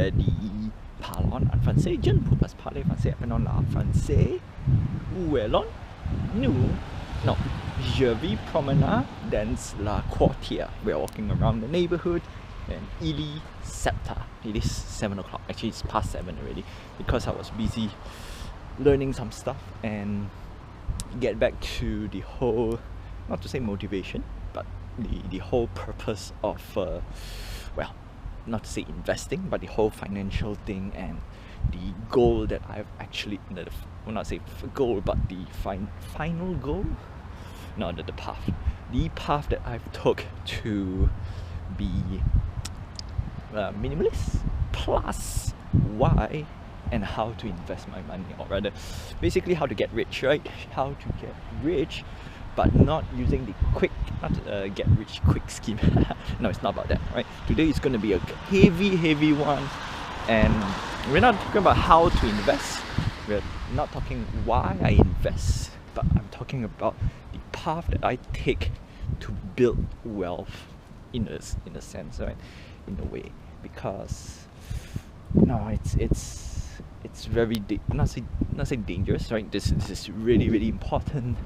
ready. Parlons en français, je ne peux pas parler français. Apprenons le français. Où allons nous? No, je vais promener dans la quartier. We're walking around the neighborhood, and it is 7 o'clock. Actually, it's past 7 already because I was busy learning some stuff and get back to the whole, not to say motivation, but the whole purpose of well, not to say investing, but the whole financial thing and the goal that I've actually, well, not say goal, but the final goal, no, the path that I've took to be minimalist, plus why and how to invest my money, or rather basically how to get rich, right? How to get rich, but not using the get rich quick scheme. No, it's not about that, right? Today is going to be a heavy one, and we're not talking about how to invest, we're not talking why I invest, but I'm talking about the path that I take to build wealth in a sense, right? In a way, because no, it's very not say dangerous, right? This is really important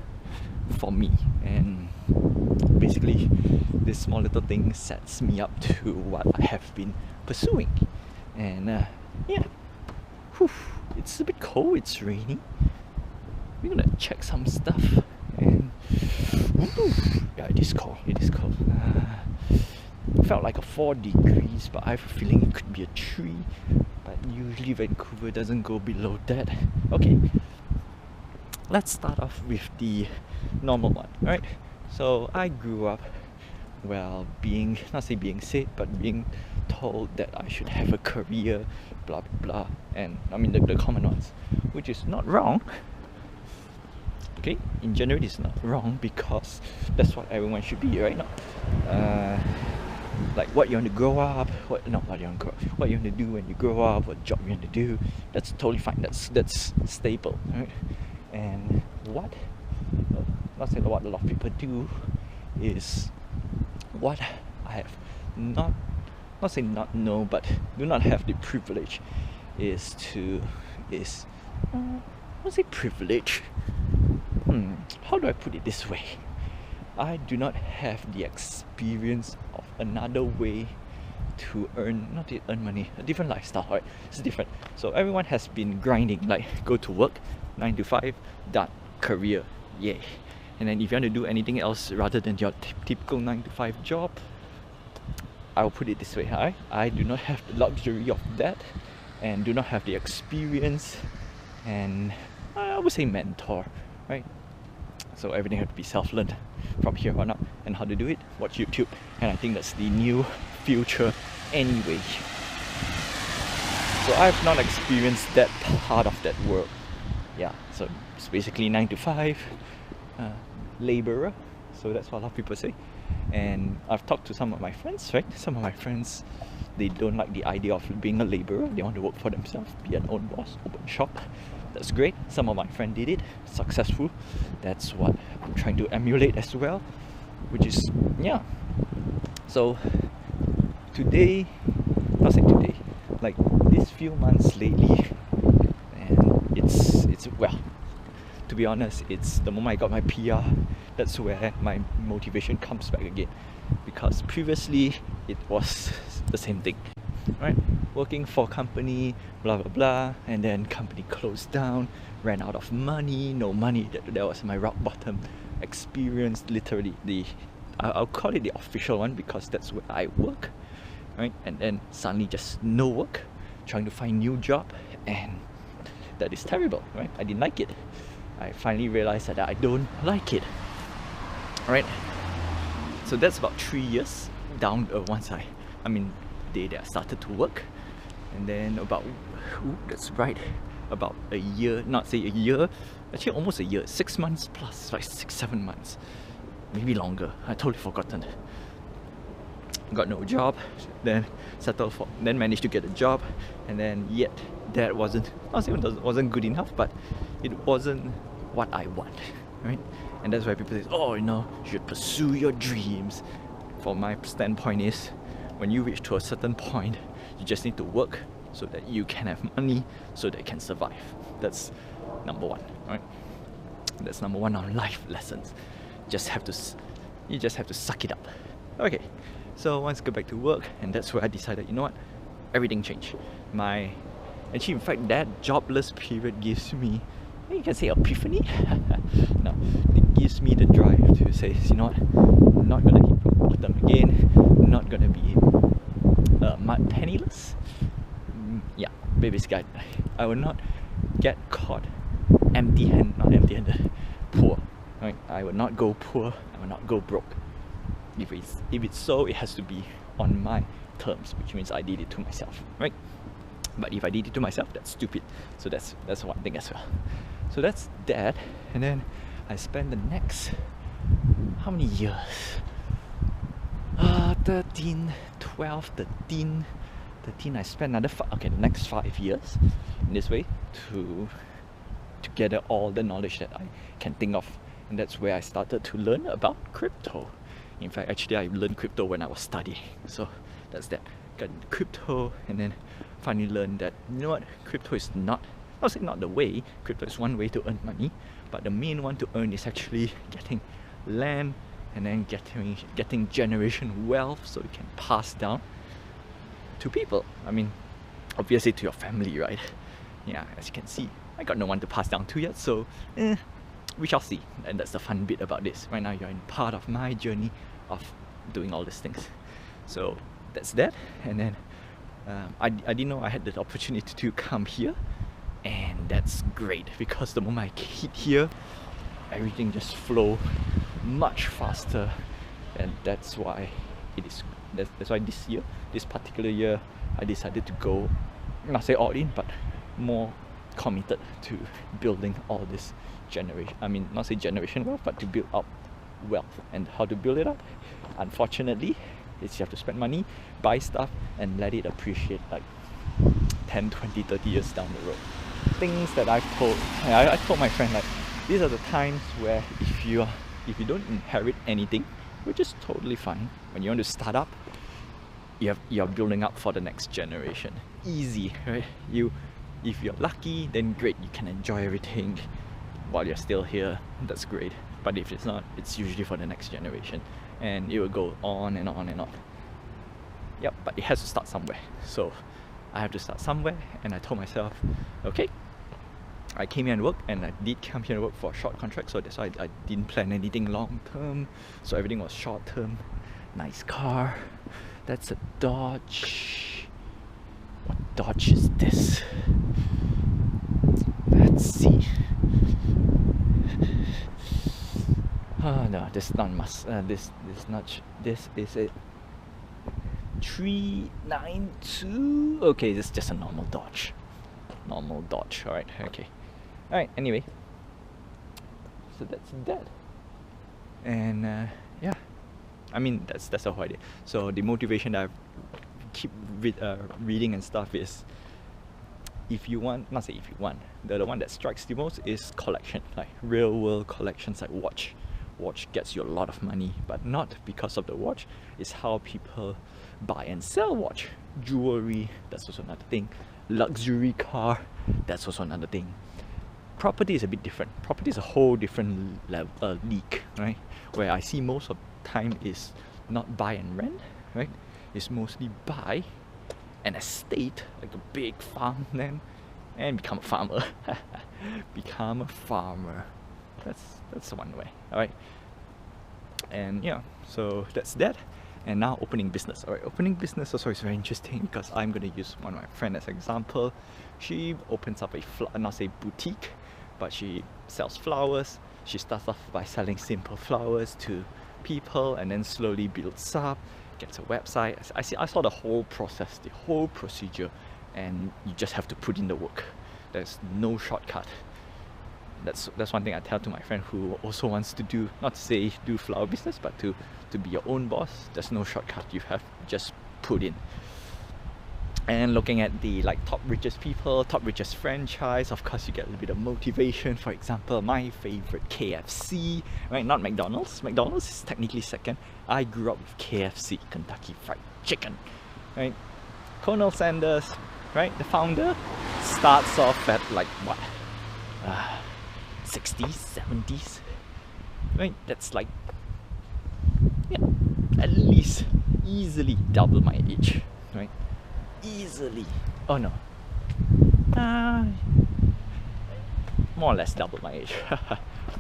for me, and basically this small little thing sets me up to what I have been pursuing. And yeah, whew, it's a bit cold, it's rainy. We're gonna check some stuff, and yeah, it is cold. Felt like a 4 degrees, but I have a feeling it could be a 3, but usually Vancouver doesn't go below that. Okay, let's start off with the normal one, right? So I grew up, well, not being said, but being told that I should have a career, blah blah, and I mean the common ones, which is not wrong. Okay, in general it's not wrong because that's what everyone should be, right? Like what you want to grow up, what you want to do when you grow up, what job you want to do, that's totally fine. That's stable, right? And what a lot of people do is what I have not know, but do not have the privilege not say privilege. How do I put it this way? I do not have the experience of another way to earn money, a different lifestyle, right? It's different. So everyone has been grinding, like go to work, 9 to 5, done, career, yay. And then if you want to do anything else rather than your typical 9 to 5 job, I'll put it this way, I do not have the luxury of that, and do not have the experience, and I would say mentor, right? So everything has to be self-learned from here on out. And how to do it? Watch YouTube. And I think that's the new future anyway. So I've not experienced that part of that world. Yeah, so it's basically 9 to 5, laborer. So that's what a lot of people say. And I've talked to some of my friends, right? Some of my friends, they don't like the idea of being a laborer. They want to work for themselves, be an own boss, open shop. That's great. Some of my friends did it, successful. That's what I'm trying to emulate as well, which is, yeah. So today, like these few months lately, and it's well, to be honest, it's the moment I got my PR, that's where my motivation comes back again, because previously it was the same thing, right? Working for company, blah blah blah, and then company closed down, ran out of money, no money. That was my rock bottom experience, literally. I'll call it the official one because that's where I work, right? And then suddenly just no work, trying to find new job, and that is terrible, right? I didn't like it. I finally realized that I don't like it, right? So that's about 3 years down once day that I started to work. And then about a year, not say a year, actually almost a year, 6 months plus, like 6-7 months, maybe longer, I totally forgotten. Got no job, then managed to get a job, and then yet that wasn't good enough, but it wasn't what I want, right? And that's why people say, oh, you should pursue your dreams. From my standpoint is, when you reach to a certain point, you just need to work so that you can have money, so that you can survive. That's number one, right? That's number one on life lessons. You just have to suck it up. Okay, so once I go back to work, and that's where I decided, you know what, everything changed. Actually, in fact, that jobless period gives me, you can say, epiphany. No, it gives me the drive to say, you know what, I'm not gonna hit rock bottom again. I'm not gonna be penniless. Yeah, basically, I will not get caught empty-handed, poor. Right? I will not go poor. I will not go broke. If it's so, it has to be on my terms, which means I did it to myself, right? But if I did it to myself, that's stupid. So that's one thing as well. So that's that, and then I spent the next, how many years? 13, 12, 13. I spent another the next 5 years in this way to gather all the knowledge that I can think of, and that's where I started to learn about crypto. In fact, actually, I learned crypto when I was studying. So that's that. Got into crypto, and then finally learned that, you know what, crypto is not, I'll say not the way. Crypto is one way to earn money, but the main one to earn is actually getting land, and then getting generation wealth, so you can pass down to people. I mean, obviously to your family, right? Yeah, as you can see, I got no one to pass down to yet, so we shall see. And that's the fun bit about this. Right now, you're in part of my journey of doing all these things. So that's that. And then I didn't know I had the opportunity to come here, and that's great, because the moment I hit here, everything just flow much faster, and that's why that's why this particular year, I decided to go, not say all in, but more committed to building all this not say generation wealth, but to build up wealth. And how to build it up? Unfortunately, is you have to spend money, buy stuff, and let it appreciate like 10, 20, 30 years down the road. Things that I told my friend, like, these are the times where if you don't inherit anything, which is totally fine. When you want to start up, you're building up for the next generation. Easy, right? If you're lucky, then great, you can enjoy everything while you're still here. That's great. But if it's not, it's usually for the next generation, and it will go on and on and on. Yep, but it has to start somewhere. So I have to start somewhere, and I told myself, okay, I came here and worked, and I did come here and work for a short contract, so that's why I didn't plan anything long term. So everything was short term. Nice car. That's a Dodge. What Dodge is this? Let's see. Oh no, this is not this is a 392. Okay, this is just a normal Dodge. Alright, okay. Alright, anyway. So that's that. And yeah. I mean, that's the whole idea. So the motivation that I keep reading and stuff is, if you want, not say if you want, the one that strikes the most is collection, like real world collections, like watch gets you a lot of money, but not because of the watch. It's how people buy and sell watch. Jewelry, that's also another thing. Luxury car, that's also another thing. Property is a bit different. Property is a whole different league, right? Where I see most of the time is not buy and rent, right? It's mostly buy an estate, like a big farmland, and become a farmer. Become a farmer. That's one way, alright? And yeah, so that's that. And now opening business. Alright, opening business also is very interesting, because I'm going to use one of my friends as an example. She opens up not say boutique, but she sells flowers. She starts off by selling simple flowers to people, and then slowly builds up, gets a website. I saw the whole process, the whole procedure, and you just have to put in the work. There's no shortcut. That's one thing I tell to my friend who also wants to do, not to say do flower business, but to be your own boss. There's no shortcut. You have just put in. And looking at the top richest people, top richest franchise, of course you get a little bit of motivation. For example, my favorite, KFC, right? Not McDonald's. McDonald's is technically second. I grew up with KFC, Kentucky Fried Chicken, right? Colonel Sanders, right? The founder starts off at like what, 60s, 70s, right? That's like, yeah, at least easily double my age, right? Easily. Oh no. More or less double my age.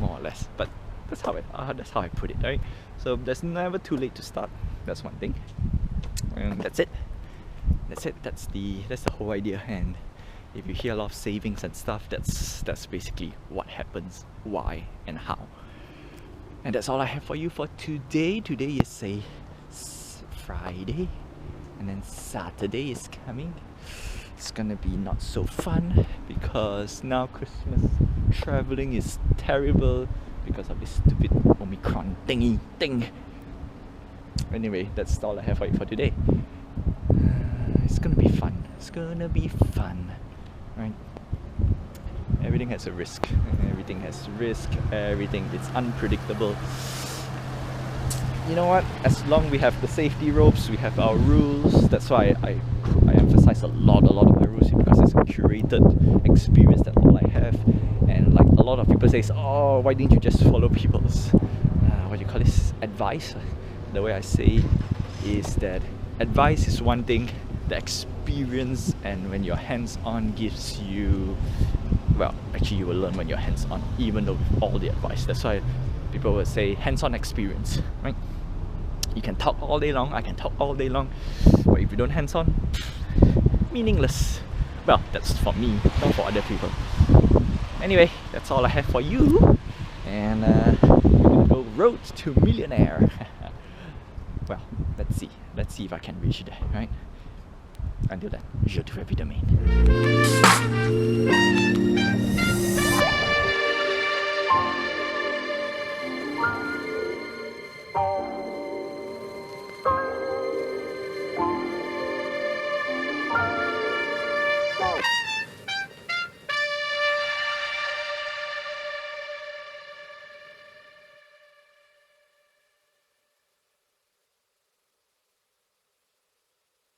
More or less. But that's how I put it, right? So there's never too late to start. That's one thing. And that's it. That's it. That's the whole idea. And if you hear a lot of savings and stuff, that's basically what happens, why and how. And that's all I have for you for today. Today is a Friday, and then Saturday is coming. It's gonna be not so fun because now Christmas traveling is terrible because of this stupid Omicron thingy thing. Anyway, that's all I have for you for today. It's gonna be fun. It's gonna be fun, right? Everything has a risk. Everything has risk. Everything is unpredictable. You know what? As long we have the safety ropes, we have our rules. That's why I emphasize a lot of my rules, because it's a curated experience. That's all I have. And like a lot of people say, oh, why didn't you just follow people's what do you call this, advice? The way I say is that advice is one thing, the experience and when you're hands-on gives you, well, actually you will learn when you're hands-on, even though with all the advice. That's why people will say hands-on experience, right? You can talk all day long, I can talk all day long, but if you don't hands-on, meaningless. Well, that's for me, not for other people. Anyway, that's all I have for you, and we're gonna go road to millionaire. Well, let's see if I can reach there, right? Until then, je te fais vite.